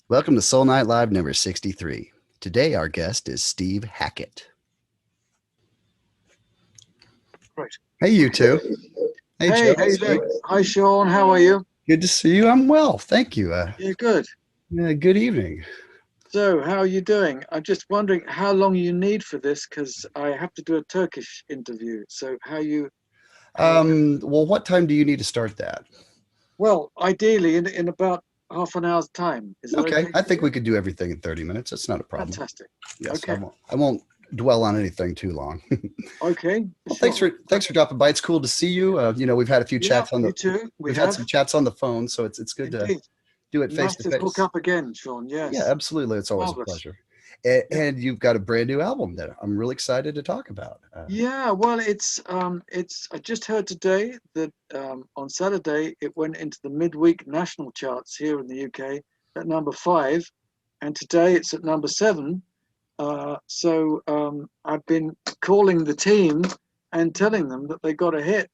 Welcome to Soul Night Live number 63. Today, our guest is Steve Hackett. Right. Hey, you two. Hey, Hey, Joe. how you doing? Hi, Sean. How are you? Good to see you. I'm well. Thank you. Yeah, good. Good evening. So, how are you doing? I'm just wondering how long you need for this because I have to do a Turkish interview. So, how? Well, what time do you need to start that? Well, ideally in about half an hour's time. Is that Okay. okay I for think you? we could do everything in 30 minutes. That's not a problem. Fantastic. Yes, I Okay. won't. I won't dwell on anything too long. Okay, Well, sure. thanks for dropping by. It's cool to see you. We've had a few Yeah, chats on you the too. We we've had have some chats on the phone, so it's good to indeed. do it face Nice to to hook face. up again, Sean. Yeah, Yes. absolutely. It's always a Marvelous. pleasure. Yeah. And you've got a brand new album that I'm really excited to talk about. Yeah, well, it's. I just heard today that on Saturday it went into the midweek national charts here in the UK at number 5, and today it's at number 7. So I've been calling the team and telling them that they got a hit,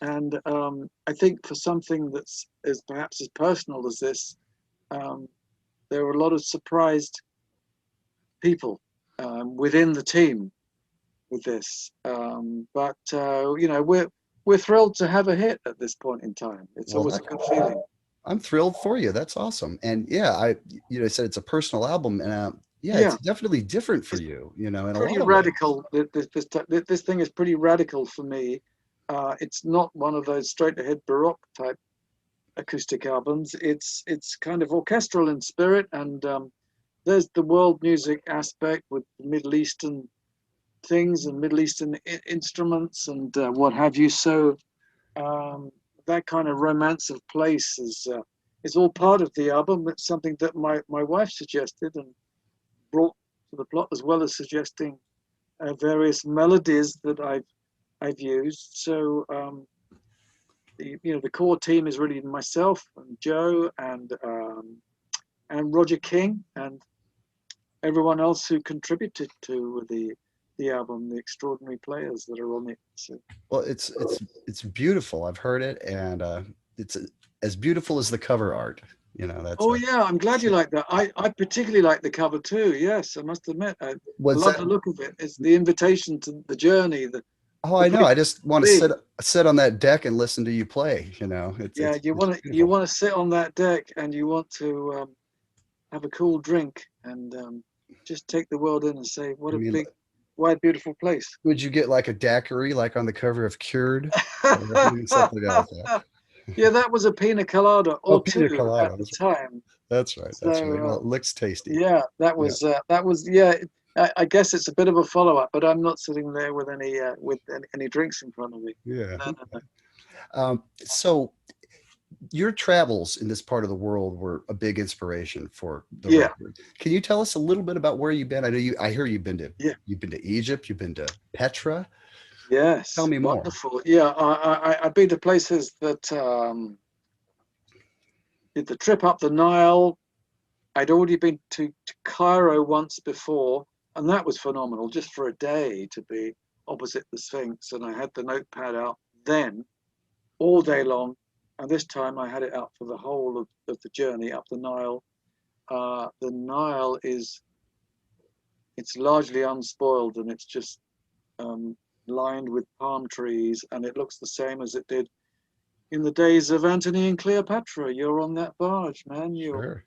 and I think for something that's as perhaps as personal as this, um, there were a lot of surprised people within the team with this. But we're thrilled to have a hit at this point in time. It's well, always a good feeling. I'm thrilled for you. That's awesome. And yeah, said it's a personal album, and yeah, it's Yeah, definitely different for it's you. In a pretty lot of ways. radical. This thing is pretty radical for me. It's not one of those straight ahead baroque type acoustic albums. It's kind of orchestral in spirit, and there's the world music aspect with the Middle Eastern things and Middle Eastern instruments and what have you. So um, that kind of romance of place is all part of the album. It's something that my wife suggested and brought to the plot, as well as suggesting various melodies that I've used. So the core team is really myself and Joe and Roger King and everyone else who contributed to the album, the extraordinary players that are on it. So, Well, it's beautiful. I've heard it, and it's as beautiful as the cover art. That's oh a yeah, I'm glad you like that. I particularly like the cover too. Yes, I must admit, I was love that. the look of it. It's the invitation to the journey, Oh, the I know. place I just to want to be. sit on that deck and listen to you play. Yeah, It's you beautiful. want to sit on that deck and you want to have a cool drink and just take the world in and say, what I a mean, big, wide, beautiful place. would you get like a daiquiri, like on the cover of Cured, or something like that? Yeah, that was a pina colada Oh, or pina two at colada. the time. That's right. That's right. Well, So it looks tasty. yeah, Yeah. that was yeah. I guess it's a bit of a follow up, but I'm not sitting there with any drinks in front of me. Yeah. No, no, no. So your travels in this part of the world were a big inspiration for the Yeah, record. Can you tell us a little bit about where you've been? I hear yeah, you've been to Egypt, you've been to Petra. Tell yes, me more. wonderful. Yeah, I've been to places that did the trip up the Nile. I'd already been to Cairo once before, and that was phenomenal. Just for a day to be opposite the Sphinx, and I had the notepad out then all day long. And this time I had it out for the whole of the journey up the Nile. The Nile it's largely unspoiled and it's just um, lined with palm trees, and it looks the same as it did in the days of Antony and Cleopatra. You're on that barge, man. Sure.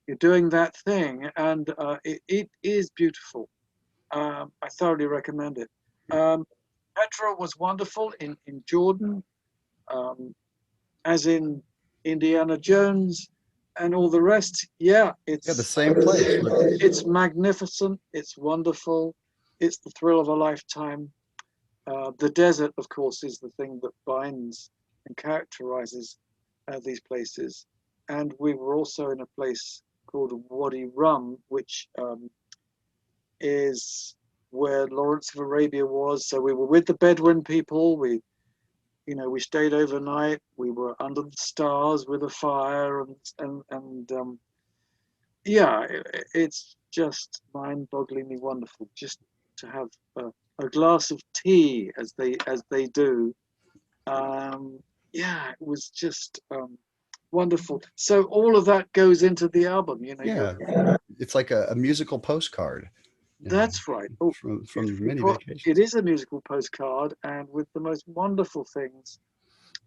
You're doing that thing, and it is beautiful. I thoroughly recommend it. Um, Petra was wonderful in Jordan, um, as in Indiana Jones and all the rest. Yeah, Yeah, the same place. it's magnificent. It's wonderful. It's the thrill of a lifetime. The desert, of course, is the thing that binds and characterizes these places. And we were also in a place called Wadi Rum, which is where Lawrence of Arabia was. So we were with the Bedouin people. We stayed overnight. We were under the stars with a fire, and yeah, it's just mind-bogglingly wonderful just to have a glass of tea as they do. Um, yeah, it was just Wonderful. So all of that goes into the album. You know, Yeah, it's like a musical postcard, you know, that's right. Oh, from beautifully many put. It vacations. is a musical postcard, and with the most wonderful things.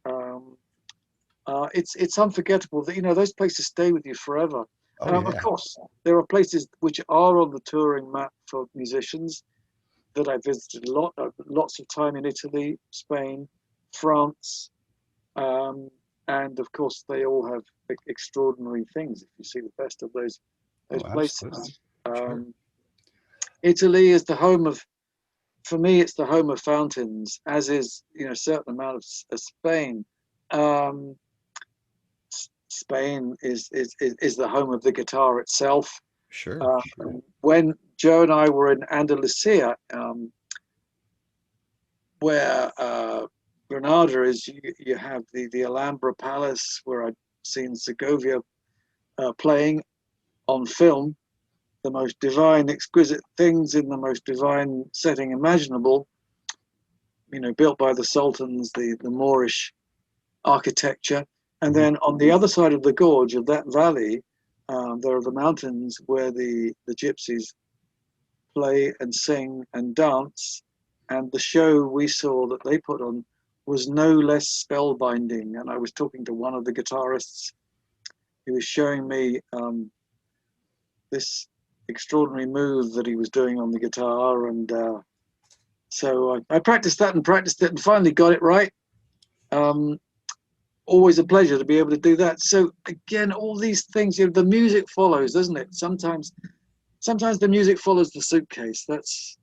Um, it's unforgettable that, you know, those places stay with you forever. Oh Of yeah. course, there are places which are on the touring map for musicians that I visited a lot. Lots of time in Italy, Spain, France, um, and of course they all have extraordinary things. If you see the best of those Oh, absolutely. places, Sure. um, Italy is the home of. For me, it's the home of fountains, as is, you know, a certain amount of Spain. Um, Spain is the home of the guitar itself. Sure. Uh, when Joe and I were in Andalusia, where Granada is, you have the Alhambra Palace, where I'd seen Segovia playing on film, the most divine, exquisite things in the most divine setting imaginable. You know, built by the sultans, the Moorish architecture. And Mhm. then on the other side of the gorge of that valley, there are the mountains where the gypsies play and sing and dance. And the show we saw that they put on was no less spellbinding. And I was talking to one of the guitarists who was showing me this extraordinary move that he was doing on the guitar. And so I practiced it and finally got it right. Um, Always a pleasure to be able to do that. So again, all these things, you know, the music follows, doesn't it? Sometimes the music follows the suitcase. That's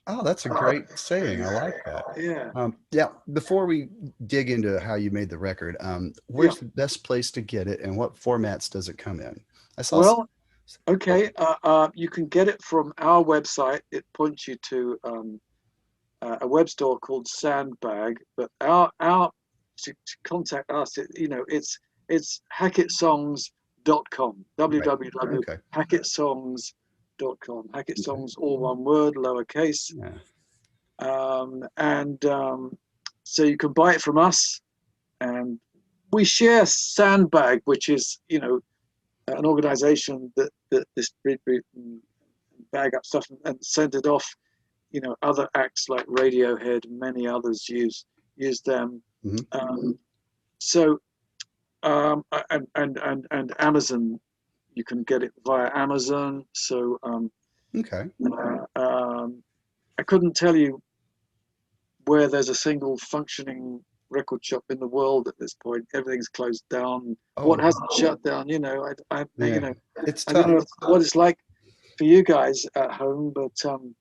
Oh, that's a great saying. I like that. yeah, Yeah, before we dig into how you made the record, yeah. where's the best place to get it and what formats does it come in? I saw some, Well, oh, okay. You can get it from our website. It points you to a web store called Sandbag. But our to contact us, you know, it's hackettsongs.com. right. Okay. www.hackettsongs.com. Hackett Okay. Songs, all one word, lowercase. Yeah. And so you can buy it from us, and we share Sandbag, which is, you know, an organization that distribute and bag up stuff and send it off. You know, other acts like Radiohead and many others use them. Hmm. Um, so and Amazon, you can get it via Amazon. So Okay. I couldn't tell you where there's a single functioning record shop in the world at this point. Everything's closed down. What Oh, hasn't shut down? You know, you yeah. know, It's I don't tough. know what it's like for you guys at home, but It's um,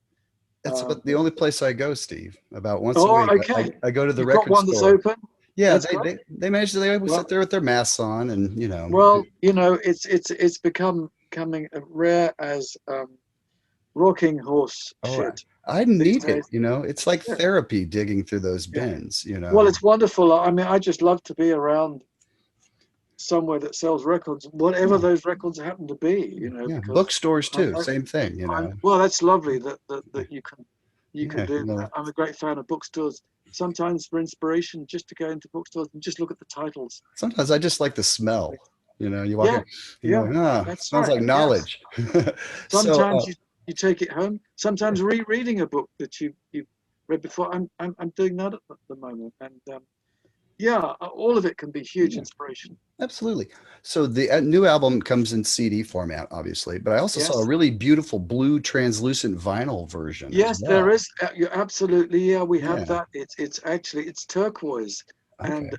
about the only place I go, Steve. About once a oh, week, okay. I go to the You've got record one that's store. open. Yeah, That's great. they manage to they always sit Well, there with their masks on and well, you know, it's becoming rare as rocking horse oh, shit I these need it. days. It's like Yeah, therapy digging through those yeah. bins. Well, it's wonderful. I mean, I just love to be around somewhere that sells records, whatever Yeah, those records happen to be. You know, yeah. because Bookstores I, too, I same thing. well, that's lovely that Yeah, you can yeah. do that. I'm a great fan of bookstores. Sometimes for inspiration, just to go into bookstores and just look at the titles. Sometimes I just like the smell. You walk Yeah, in, yeah, it that's smells right. like Yes. knowledge. So, Sometimes you take it home. yeah, Sometimes rereading a book that you read before. I'm doing that at the moment, and yeah, all of it can be huge yeah, inspiration. absolutely. So the new album comes in CD format, obviously, but I also saw a Yes, really beautiful blue translucent vinyl version as yes, there well. is. You're absolutely. Yeah, we have Yeah. that. It's actually it's turquoise, and Okay.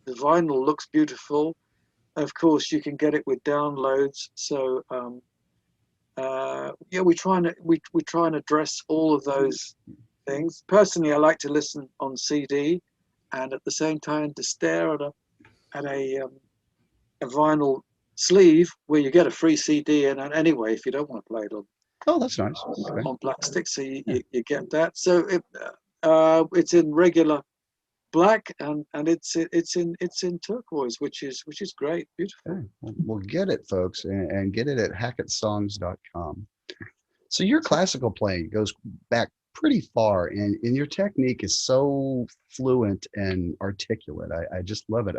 the vinyl looks beautiful. Of course, you can get it with downloads. So yeah, we try and address all of those things. Personally, I like to listen on CD, and at the same time to stare a vinyl sleeve where you get a free CD in. And anyway, if you don't want to play it Oh, that's nice. Okay. on plastic, so Yeah. you get that. So it's in regular black, and it's in turquoise, which is great, beautiful. Okay. Well, get it, folks, and get it at hackettsongs.com. So your classical playing goes back pretty far, and your technique is so fluent and articulate. I just love it.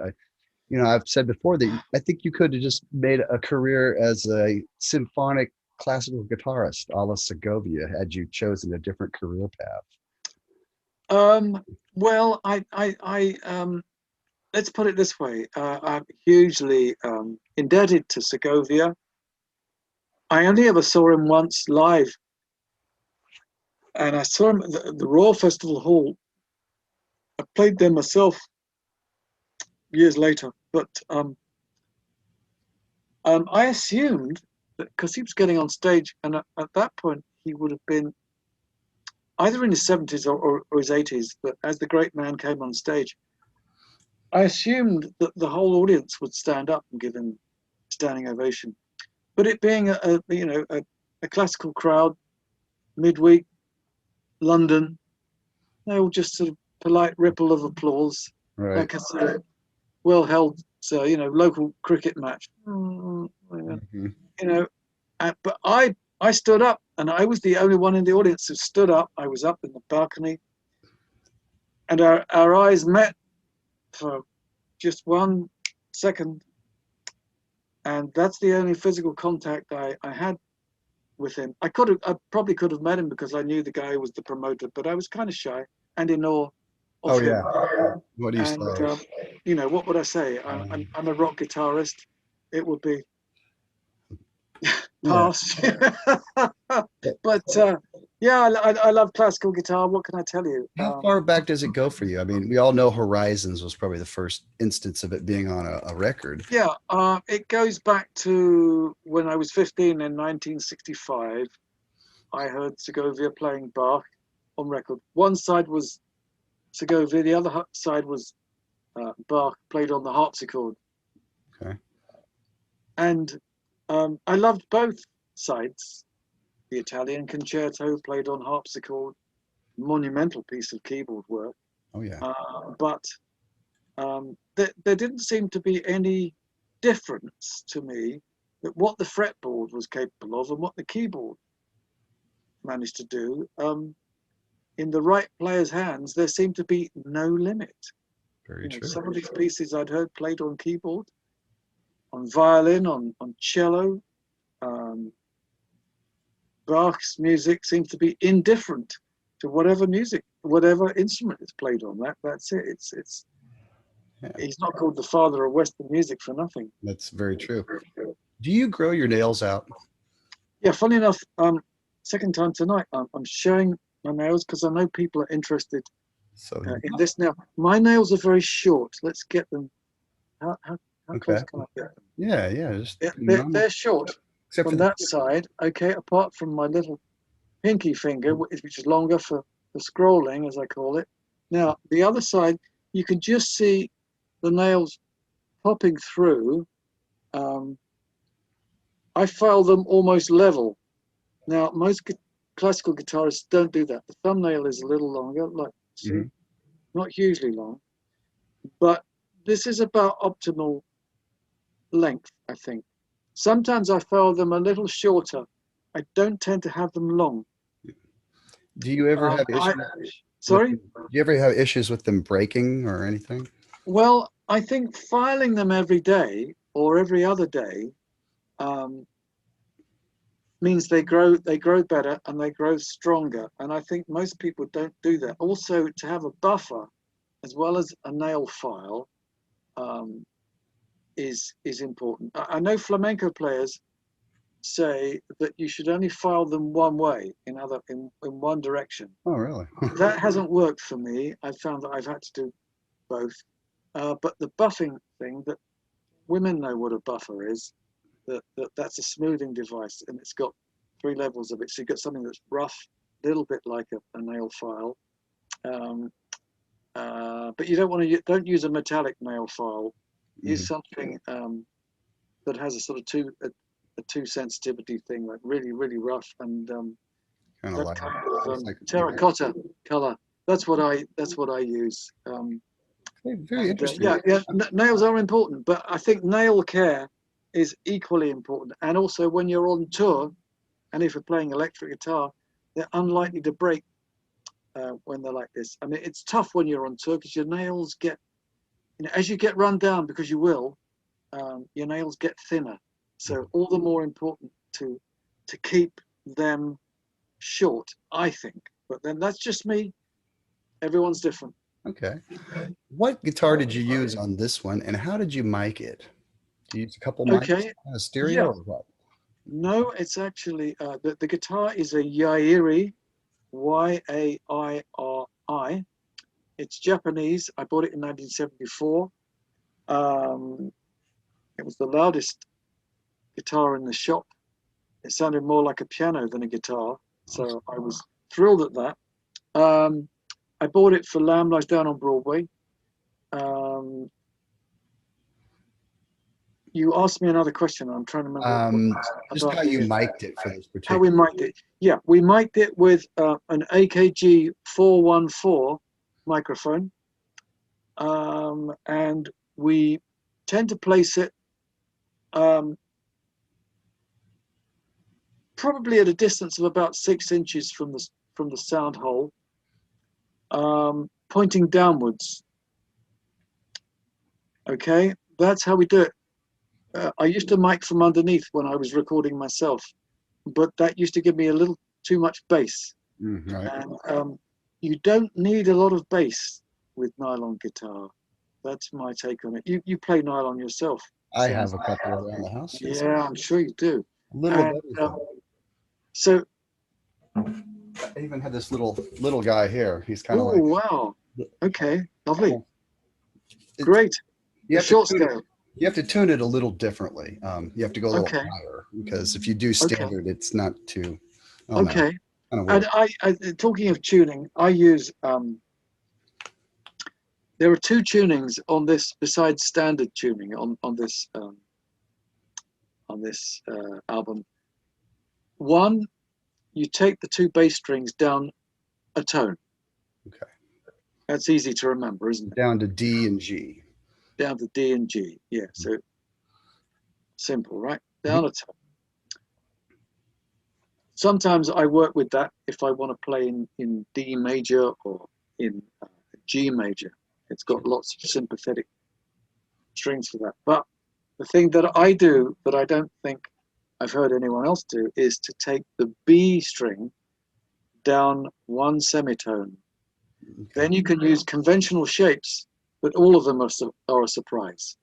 you know, I've said before that I think you could have just made a career as a symphonic classical guitarist a la Segovia had you chosen a different career path. Well, let's put it this way. I'm hugely indebted to Segovia. I only ever saw him once live, and I saw him at the Royal Festival Hall. I played there myself years later, but I assumed that because he was getting on stage, and at that point he would have been either in his 70s or his 80s, but as the great man came on stage, I assumed that the whole audience would stand up and give him standing ovation. But it being a classical crowd, midweek, London, they all just sort of polite ripple of applause, Right. like a sort of well-held, local cricket match. Mm-hmm. But I stood up, and I was the only one in the audience who stood up. I was up in the balcony, and our eyes met for just 1 second, and that's the only physical contact I had with him. I probably could have met him because I knew the guy was the promoter, but I was kind of shy and in awe Oh of him. yeah. What do you And say? what would I say? I'm a rock guitarist. It would be Yeah. past. But yeah, I love classical guitar. What can I tell you? How far back does it go for you? I mean, we all know Horizons was probably the first instance of it being on a record. Yeah, it goes back to when I was 15 in 1965. I heard Segovia playing Bach on record. One side was Segovia, the other side was Bach played on the harpsichord. Okay. And I loved both sides. The Italian concerto played on harpsichord, monumental piece of keyboard work. Oh yeah. But there didn't seem to be any difference to me that what the fretboard was capable of and what the keyboard managed to do. In the right player's hands, there seemed to be no limit. Very true. Some of these pieces I'd heard played on keyboard, on violin, on cello. Bach's music seems to be indifferent to whatever instrument it's played on. That's it. Yeah, He's not called the father of Western music for nothing. that's very true. Do you grow your nails out? Yeah, funny enough, second time tonight, I'm showing my nails because I know people are interested So in this now. My nails are very short. Let's get them. How okay. close can I get them? Yeah, yeah. Just They're short except from for that side. Okay, apart from my little pinky finger, which is longer for scrolling, as I call it. Now, the other side, you can just see the nails popping through. I file them almost level. Now, most classical guitarists don't do that. The thumbnail is a little longer, like, see, not hugely long, but this is about optimal length, I think. Sometimes I file them a little shorter. I don't tend to have them long. do you ever have issues Sorry? do you ever have issues with them breaking or anything? Well, I think filing them every day or every other day means they grow better and they grow stronger. And I think most people don't do that. Also, to have a buffer as well as a nail file is important. I know flamenco players say that you should only file them one way, in one direction. Oh, really? That hasn't worked for me. I've found that I've had to do both. But the buffing thing, that women know what a buffer is, that's a smoothing device, and it's got 3 levels of it. So you've got something that's rough, a little bit like a nail file, but you don't use a metallic nail file. Use something that has a sort of a two sensitivity thing, like really rough and Kind of that like, kind of like terracotta color. That's what I use. very interesting. Nails are important, but I think nail care is equally important. And also, when you're on tour, and if you're playing electric guitar, they're unlikely to break when they're like this. I mean, it's tough when you're on tour because your nails get as you get run down, because you will, your nails get thinner. So all the more important to keep them short, I think. But then that's just me. Everyone's different. Okay. What guitar did you use on this one, and how did you mic it? Do you use a couple mics, Okay. stereo, Yeah. or what? No, it's actually the guitar is a Yairi, Yairi. It's Japanese. I bought it in 1974. It was the loudest guitar in the shop. It sounded more like a piano than a guitar, so I was thrilled at that. I bought it for Lamb Lies Down on Broadway. You asked me another question. I'm trying to remember Just how you mic'd it for this how we particular. mic'd it. Yeah, we mic'd it with an AKG 414 microphone, and we tend to place it probably at a distance of about 6 inches from the sound hole, pointing downwards. Okay, that's how we do it. I used to mic from underneath when I was recording myself, but that used to give me a little too much bass. Right. And you don't need a lot of bass with nylon guitar. That's my take on it. You play nylon yourself. I have a couple around the house. Yes. Yeah, I'm sure you do. A little of And, everything. so, I even had this little guy here. He's kind of oh like, wow, okay, lovely, It- great. you The have to short tune it, scale. you have to tune it a little differently. You have to go a little Okay, higher because if you do okay, standard, it's not too. I don't know. okay. Kind of And weird. I talking of tuning, I use there are two tunings on this besides standard tuning on this album. One, you take the two bass strings down a tone. Okay. That's easy to remember, isn't it? Down to D and G. Down to D and G. Yeah, so simple, right? Mhm. Down a tone. Sometimes I work with that if I want to play in D major or in G major. It's got lots of sympathetic strings for that. But the thing that I do that I don't think I've heard anyone else do is to take the B string down one semitone. Okay. Then you can use conventional shapes, but all of them are a surprise.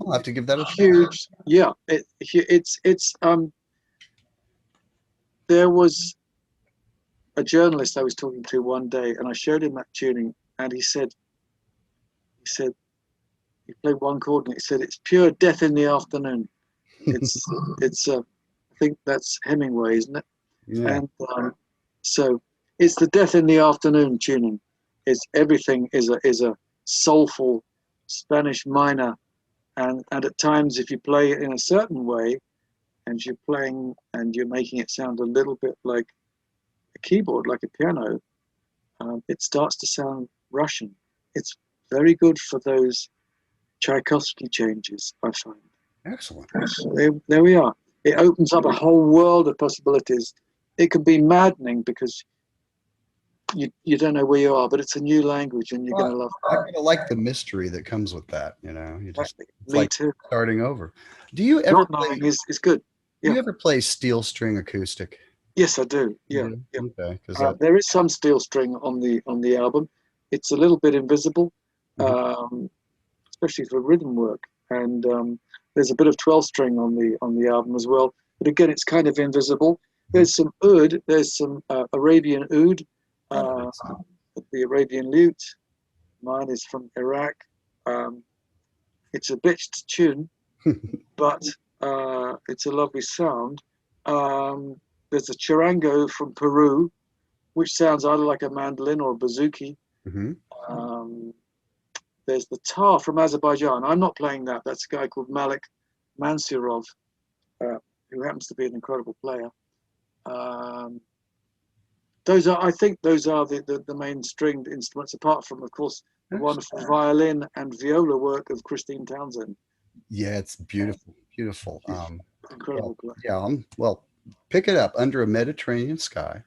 I'll have to give that a try. Huge, yeah. It's There was a journalist I was talking to one day, and I showed him that tuning, and he said he played one chord, and he said it's pure death in the afternoon. It's I think that's Hemingway, isn't it? Yeah. And so it's the death in the afternoon tuning. It's everything is a soulful Spanish minor, and at times if you play it in a certain way, and you're playing and you're making it sound a little bit like a keyboard, like a piano, it starts to sound Russian. It's very good for those Tchaikovsky changes, I find. Excellent. So there we are. It opens up a whole world of possibilities. It can be maddening because you don't know where you are, but it's a new language and you're going to love I it. kind of like the mystery that comes with that. You just it's Me like too. starting over. Do you ever Not knowing is good. do Yeah. you ever play steel string acoustic? Yes, I do. You Yeah. do? Yeah. Okay, because There is some steel string on the album. It's a little bit invisible, Mhm. especially for rhythm work. And there's a bit of 12 string on the album as well. But again, it's kind of invisible. There's some oud. There's some Arabian oud, uh, the Arabian lute. Mine is from Iraq. It's a bitch to tune, but it's a lovely sound. There's a charango from Peru, which sounds either like a mandolin or a bouzouki. Mhm. Um, there's the tar from Azerbaijan. I'm not playing that. That's a guy called Malik Mansurov, who happens to be an incredible player. I think those are the main stringed instruments, apart from, of course, the wonderful violin and viola work of Christine Townsend. Yeah, it's beautiful, beautiful. Incredible player. Yeah, well, pick it up Under a Mediterranean Sky.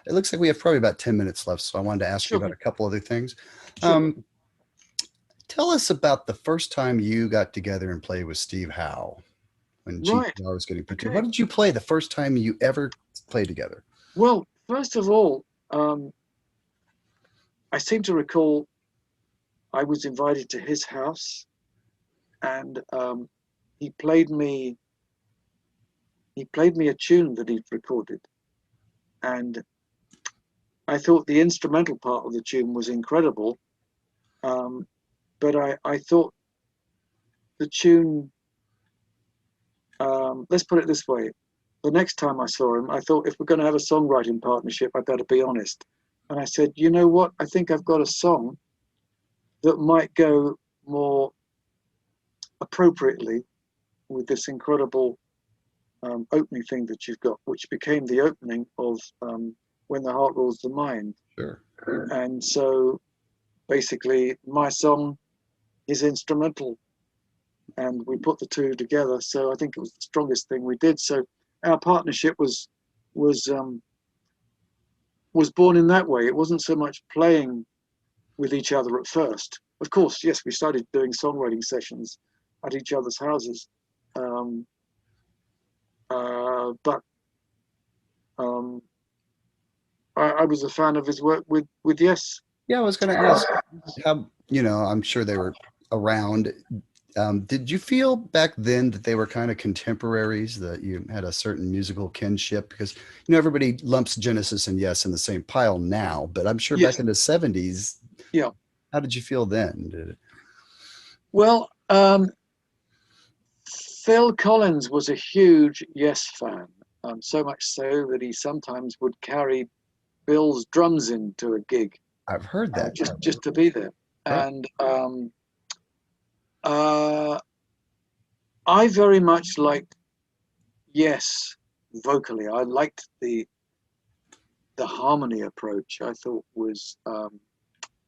It looks like we have probably about 10 minutes left, so I wanted to ask you Sure. about a couple other things. Sure. Tell us about the first time you got together and played with Steve Howe when Right. GTR was getting put together. Okay. What did you play the first time you ever played together? Well, first of all, I seem to recall I was invited to his house, and he played me he played me a tune that he'd recorded, and I thought the instrumental part of the tune was incredible. Um, but I thought the tune, let's put it this way, the next time I saw him, I thought if we're going to have a songwriting partnership, I better be honest. And I said, you know what? I think I've got a song that might go more appropriately with this incredible opening thing that you've got, which became the opening of When the Heart Rules the Mind. Sure. And so basically, my song is instrumental, and we put the two together. So I think it was the strongest thing we did. So our partnership was um, was born in that way. It wasn't so much playing with each other at first. Of course, yes, we started doing songwriting sessions at each other's houses, um, but um, I was a fan of his work with Yes. Yeah, I was going to ask how, I'm sure they were around. Did you feel back then that they were kind of contemporaries, that you had a certain musical kinship? Because, everybody lumps Genesis and Yes in the same pile now, but I'm sure back Yes, in the 70s, yeah. how did you feel then? Well, Phil Collins was a huge Yes fan, so much so that he sometimes would carry Bill's drums into a gig I've heard that. just to be there. Right. And uh, I very much liked Yes vocally. I liked the harmony approach. I thought was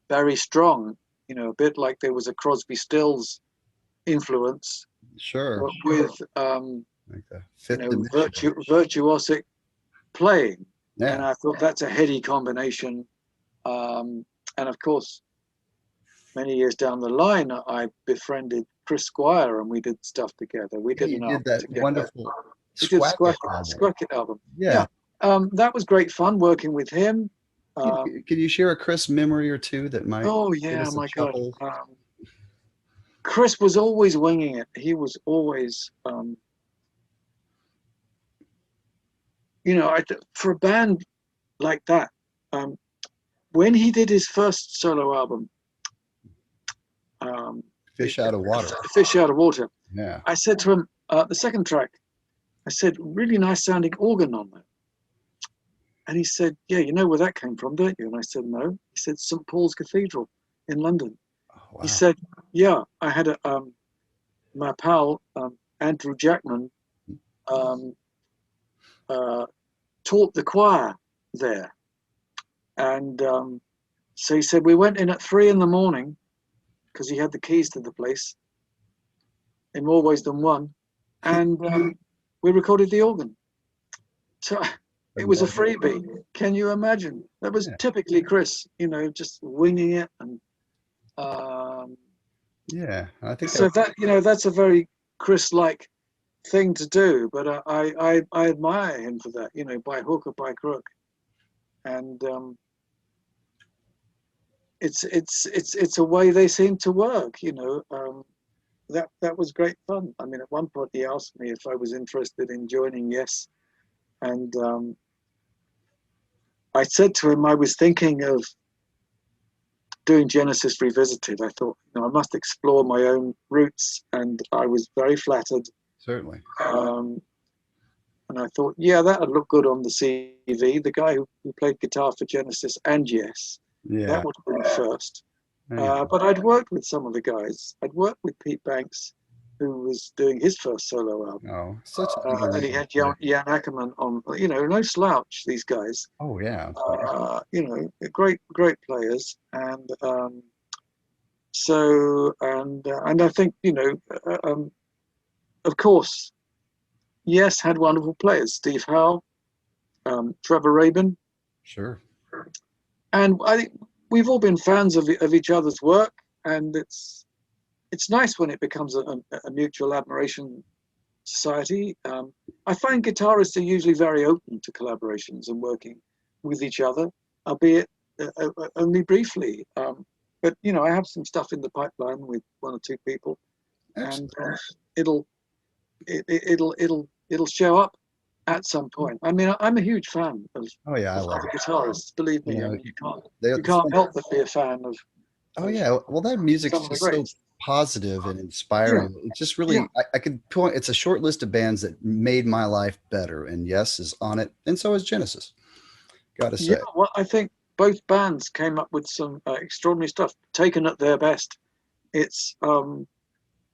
very strong. A bit like there was a Crosby, Stills influence, Sure. but with Like the fifth dimension. virtuosic playing. And Yeah. I thought that's a heady combination. And of course, many years down the line, I befriended Chris Squire, and we did stuff together. We Yeah, did you an did album that together. wonderful We did Squackett album. Squackett album. Yeah. Yeah, that was great fun working with him. Can you share a Chris memory or two that might Oh give yeah, us a my God. chuckle? Chris was always winging it. He was always, for a band like that, when he did his first solo album, um, Fish out of water. Fish Out of Water, Yeah. I said to him, the second track, I said, really nice sounding organ on that. And he said, yeah, you know where that came from, don't you? And I said, no. He said, St. Paul's Cathedral in London. Oh, He wow. said, yeah, I had my pal, Andrew Jackman, um, taught the choir there. And so he said, we went in at 3 a.m, because he had the keys to the place in more ways than one. And we recorded the organ. So it was a freebie. Can you imagine? That was Yeah. typically Chris, just winging it. And Yeah. I think so that's a very Chris-like thing to do. But I admire him for that, by hook or by crook. And it's a way they seem to work. That was great fun. I mean, at one point he asked me if I was interested in joining Yes, and I said to him I was thinking of doing Genesis Revisited. I thought, I must explore my own roots, and I was very flattered. Certainly. And I thought, yeah, that would look good on the CV. The guy who played guitar for Genesis and Yes, Yeah. that would have been first. Yeah. But I'd worked with some of the guys. I'd worked with Pete Banks, who was doing his first solo album. Oh, such a And he had Jan Ackerman on, no slouch, these guys. Oh, yeah. Great players. And and I think, of course, Yes had wonderful players. Steve Howe, Trevor Rabin. Sure. And I think we've all been fans of each other's work. And it's it's nice when it becomes a mutual admiration society. I find guitarists are usually very open to collaborations and working with each other, albeit only briefly. But you know, I have some stuff in the pipeline with one or two people, and Excellent. it'll it'll show up at some point. I mean, I'm a huge fan Oh yeah, I of love other it. guitarists. Believe You me, I know, mean, they, you can't help but be a fan oh of yeah, well that music's some of the just so greats. positive and Yeah, inspiring. It just yeah, really, I could point. It's a short list of bands that made my life better, and Yes is on it, and so is Genesis. Got to yeah. say, Well, I think both bands came up with some extraordinary stuff, taken at their best. It's um,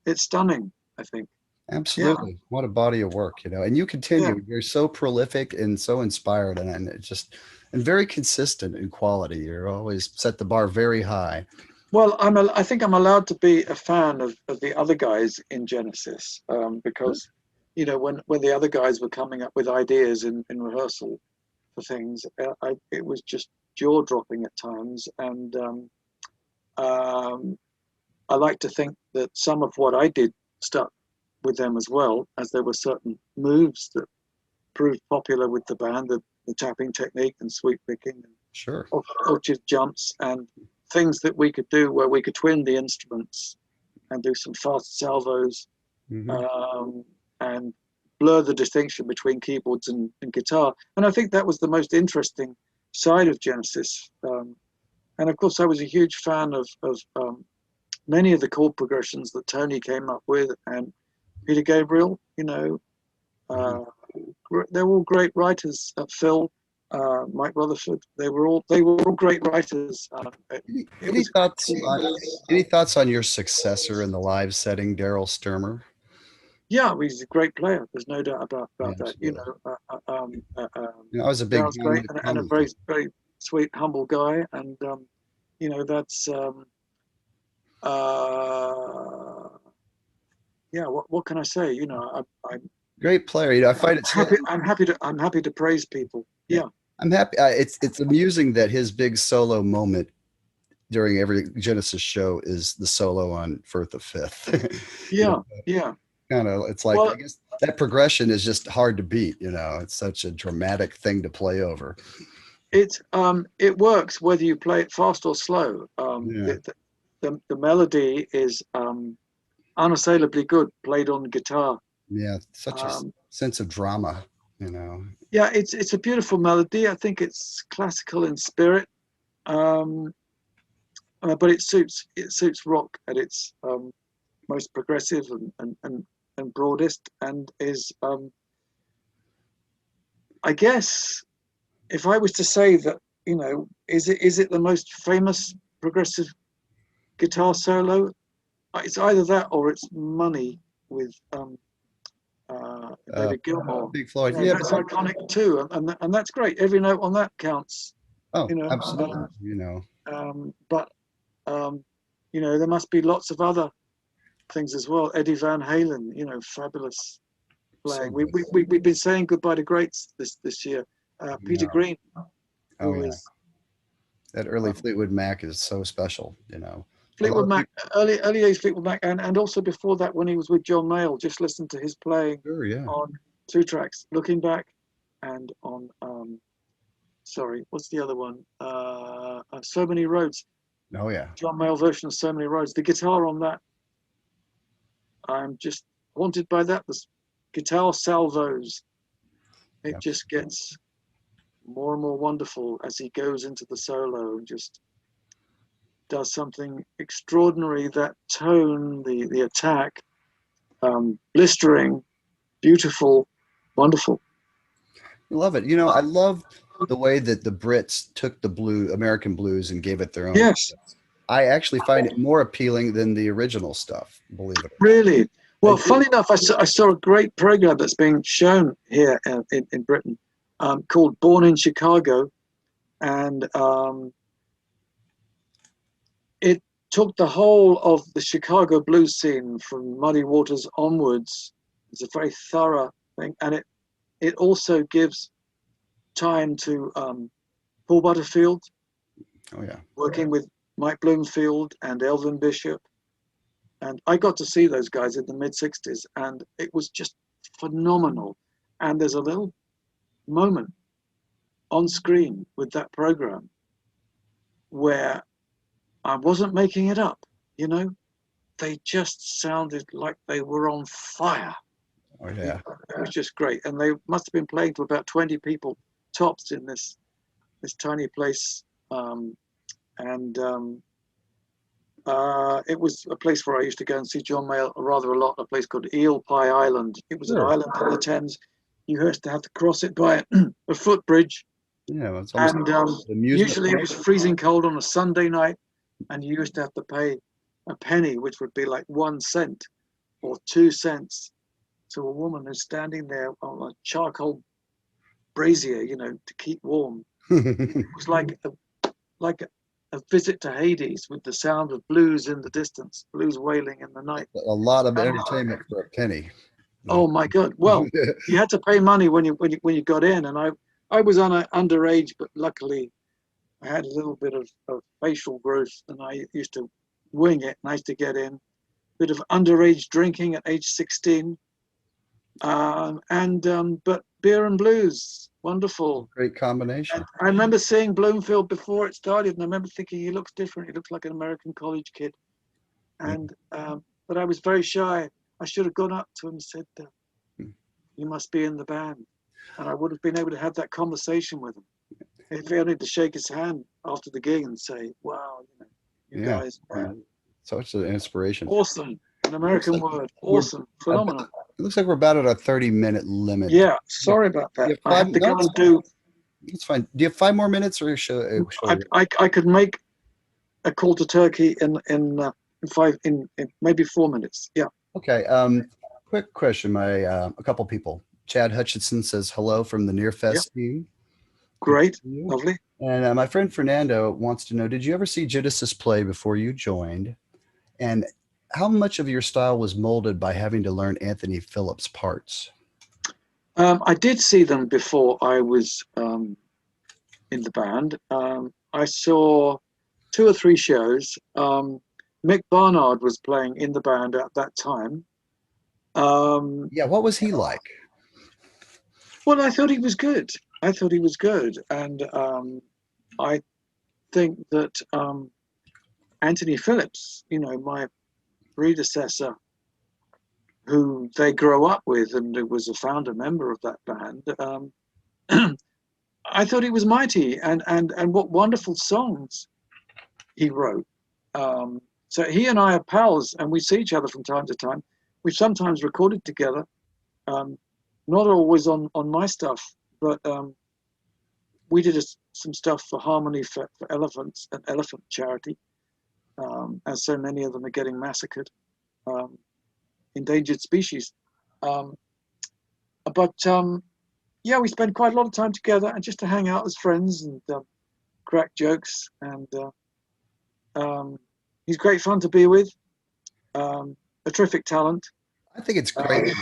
it's stunning. I think. Yeah, absolutely, what a body of work, you know. And you yeah. continue. You're so prolific and so inspired, and it just and very consistent in quality. You're always set the bar very high. Well, I think I'm allowed to be a fan of the other guys in Genesis because, you know, when the other guys were coming up with ideas in rehearsal for things, it was just jaw dropping at times, and um, I like to think that some of what I did stuck with them as well, as there were certain moves that proved popular with the band, the tapping technique and sweep picking and Sure. orchard jumps and things that we could do where we could twin the instruments and do some fast salvos Hmm. um, and blur the distinction between keyboards and guitar. And I think that was the most interesting side of Genesis. And of course, I was a huge fan of many of the chord progressions that Tony came up with and Peter Gabriel. You know, Hmm. uh, they're all great writers. Phil, Mike Rutherford, they were all great writers. It Any was thoughts on your successor in the live setting, Daryl Sturmer? yeah, he's a great player. There's no doubt Yeah, about that. You absolutely. know, You know, I was a big Daryl's great Dominic and a Conley very fan. very sweet, humble guy, and you know that's uh, yeah. What can I say? You know, I'm Great player. You know, I find it so. happy. I'm happy to praise people. Yeah, Yeah, I'm happy. It's amusing that his big solo moment during every Genesis show is the solo on Firth the Fifth. You know, yeah, yeah. kind of. It's like I Well, guess that progression is just hard to beat. You know, it's such a dramatic thing to play over. it works whether you play it fast or slow. Yeah, The melody is unassailably good played on guitar. yeah. Such a Um, sense of drama. You know. yeah, it's a beautiful melody. I think it's classical in spirit, um, but it suits rock at its most progressive and broadest, and is I guess if I was to say that, you know, is it the most famous progressive guitar solo? It's either that or it's Money with Uh, David Gilmour. Big Floyd. You know, Yeah, that's iconic too, and that's great. Every note on that counts. oh, You know, absolutely. You know, but um, you know, there must be lots of other things as well. Eddie Van Halen, you know, fabulous so playing. We, good. we, we, we've been saying goodbye to greats this year. Peter Yeah. Green, Oh who yeah. is That early um, Fleetwood Mac is so special. You know, a lot Fleetwood of Mac, people. early age Fleetwood Mac, and also before that when he was with John Mayall, just listen to his playing Sure. Yeah. on two tracks, Looking Back and on, sorry, what's the other one? So Many Roads, Oh yeah. John Mayall version of So Many Roads. The guitar on that, I'm just haunted by that. The guitar salvos, it Yeah. just gets more and more wonderful as he goes into the solo and just does something extraordinary. That tone, the attack, blistering, beautiful, wonderful. I love it. You know, I love the way that the Brits took the American blues and gave it their own Yes, twist. I actually find it more appealing than the original stuff, believe it or not. really. I Well, do. funny enough, I saw a great program that's being shown here in Britain called Born in Chicago, and it took the whole of the Chicago blues scene from Muddy Waters onwards. It's a very thorough thing, and it also gives time to Paul Butterfield Oh yeah. working with Mike Bloomfield and Elvin Bishop And I got to see those guys in the mid-60s, and it was just phenomenal. And there's a little moment on screen with that program where I wasn't making it up, you know? They just sounded like they were on fire. Oh, yeah. It was just great. And they must have been playing to about 20 people tops in this tiny place. It was a place where I used to go and see John Mayall rather a lot, a place called Eel Pie Island. It was an island in the Thames. You used to have to cross it by a footbridge. Yeah, it's almost And amusement usually it park. was freezing cold on a Sunday night, and you used to have to pay a penny, which would be like 1 cent or 2 cents, to a woman who's standing there on a charcoal brazier, you know, to keep warm. It was like a visit to Hades with the sound of blues in the distance, blues wailing in the night. A lot of entertainment for a penny. Oh my God! Well, you had to pay money when you got in, and I was underage, but luckily I had a little bit of facial growth, and I used to wing it. And I used to get in. Bit of underage drinking at age 16, but beer and blues, wonderful. Great combination. And I remember seeing Bloomfield before it started, and I remember thinking he looks different. He looks like an American college kid, and but I was very shy. I should have gone up to him and said, "You must be in the band," and I would have been able to have that conversation with him. If he only to shake his hand after the gig and say, "Wow, you guys are such an inspiration." Awesome, an American word. Awesome, phenomenal. It looks like we're about at our 30-minute limit. Yeah, sorry about that. I have to go and do. It's fine. Do you have 5 more minutes, or should I could make a call to Turkey in maybe 4 minutes. Yeah. Okay. Quick question. A couple people. Chad Hutchinson says hello from the Nearfest team. Great. Lovely. And my friend Fernando wants to know, did you ever see Genesis play before you joined? And how much of your style was molded by having to learn Anthony Phillips' parts? I did see them before I was in the band. I saw 2 or 3 shows. Mick Barnard was playing in the band at that time. What was he like? Well, I thought he was good. And I think that Anthony Phillips, my predecessor, who they grew up with and who was a founder member of that band, I thought he was mighty, and what wonderful songs he wrote. So he and I are pals, and we see each other from time to time. We've sometimes recorded together, not always on my stuff, but we did some stuff for Harmony for Elephants, an elephant charity, as so many of them are getting massacred, endangered species. We spend quite a lot of time together, and just to hang out as friends and crack jokes, and he's great fun to be with. A terrific talent. I think it's great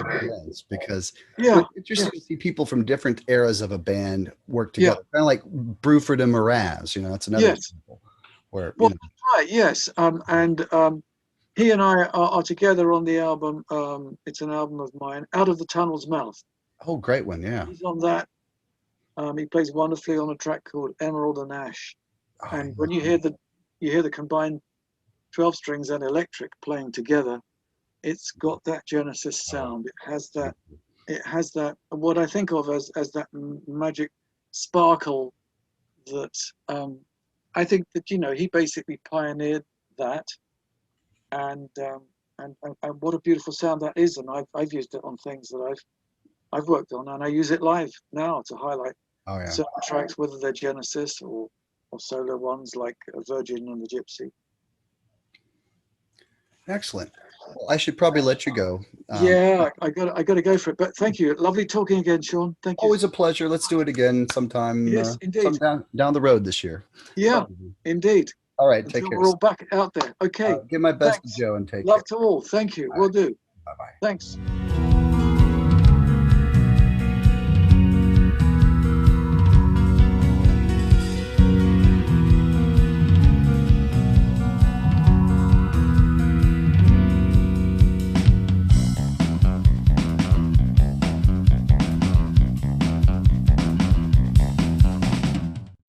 because it's interesting to see people from different eras of a band work together. Kind of like Bruford and Mraz, that's another example. That's right, yes. He and I are together on the album. It's an album of mine, Out of the Tunnel's Mouth. Oh, great one, yeah. He's on that. He plays wonderfully on a track called Emerald and Ash. And when you hear the combined 12 strings and electric playing together, it's got that Genesis sound. It has that what I think of as that magic sparkle that I think that he basically pioneered that, and what a beautiful sound that is. And I've used it on things that I've worked on, and I use it live now to highlight certain tracks, whether they're Genesis or solo ones like Virgin and the Gypsy. Excellent. Well, I should probably let you go. I got to go for it. But thank you. Lovely talking again, Sean. Thank you. Always a pleasure. Let's do it again sometime. Yes, indeed. Down the road this year. Yeah, indeed. All right. Until take care. We're all back out there. Okay. Give my best to Joe and take Love care. to all. Thank you. We'll do. Bye-bye. Thanks.